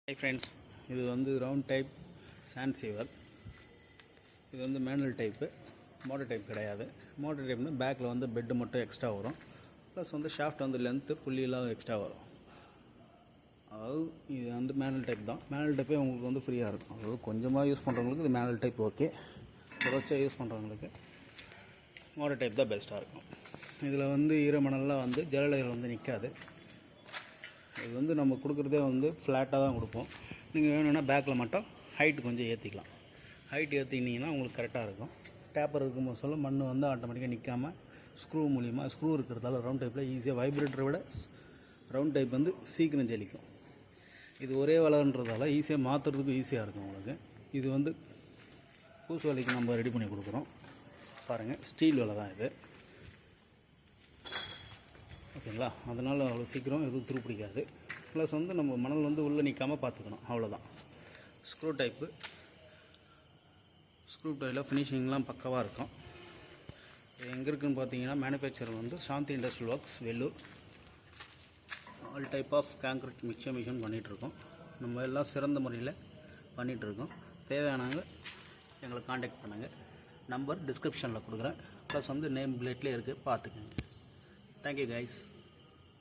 Hi friends, இது வந்து round type sand siever. இது வந்து மேனுவல் டைப்பு, மோட்டர் டைப் கிடையாது. மோட்டர் டைப்னா பேக்கில் வந்து பெட்டு மட்டும் எக்ஸ்ட்ரா வரும், ப்ளஸ் வந்து ஷாஃப்ட் வந்து லென்த்து புள்ளியெல்லாம் எக்ஸ்ட்ரா வரும். அதாவது இது வந்து மேனுவல் டைப் தான். மேனுவல் டைப்பே உங்களுக்கு வந்து ஃப்ரீயாக இருக்கும். அதாவது கொஞ்சமாக யூஸ் பண்ணுறவங்களுக்கு இது மேனுவல் டைப் ஓகே, தொடர்ச்சியாக யூஸ் பண்ணுறவங்களுக்கு மோட்டர் டைப் தான் பெஸ்ட்டாக இருக்கும். இதில் வந்து ஈரமணல்லாம் வந்து ஜல்லடைகள் வந்து நிற்காது. இது வந்து நம்ம கொடுக்குறதே வந்து ஃப்ளாட்டாக தான் கொடுப்போம். நீங்கள் வேணும்னா பேக்கில் மட்டும் ஹைட்டு கொஞ்சம் ஏற்றிக்கலாம். ஹைட் ஏற்றிக்கிட்டிங்கன்னா உங்களுக்கு கரெக்டாக இருக்கும். டேப்பர் இருக்கும்போது சொல்ல மண் வந்து ஆட்டோமேட்டிக்காக நிற்காமல் ஸ்க்ரூ மூலிமா, ஸ்க்ரூ இருக்கிறதால ரவுண்ட் டைப்பில் ஈஸியாக, வைப்ரேட்டரை விட ரவுண்ட் டைப் வந்து சீக்கிரம் ஜெலிக்கும். இது ஒரே வலைன்றதால ஈஸியாக மாற்றுறதுக்கு ஈஸியாக இருக்கும் உங்களுக்கு. இது வந்து பூசு வேலைக்கு நம்ம ரெடி பண்ணி கொடுக்குறோம். பாருங்கள், ஸ்டீல் வலை தான் இது, ஓகேங்களா? அதனால் அவ்வளோ சீக்கிரம் எதுவும் துருப்பிடிக்காது. ப்ளஸ் வந்து நம்ம மணல் வந்து உள்ளே நிற்காமல் பார்த்துக்கணும், அவ்வளோதான். ஸ்க்ரூ டைப்பு, ஸ்க்ரூ டைப்பில் ஃபினிஷிங்லாம் பக்கவாக இருக்கும். இது எங்கே இருக்குதுன்னு பார்த்தீங்கன்னா, மேனுஃபேக்சரர் வந்து Shanthi industrial works, Vellur. All type of concrete mixer பண்ணிகிட்ருக்கோம். நம்ம எல்லாம் சிறந்த முறையில் பண்ணிகிட்ருக்கோம். தேவையானவங்க எங்களை காண்டாக்ட் பண்ணுங்கள். நம்பர் டிஸ்கிரிப்ஷனில் கொடுக்குறேன், ப்ளஸ் வந்து நேம் பிளேட்லேயே இருக்குது, பார்த்துக்கங்க. Thank you guys.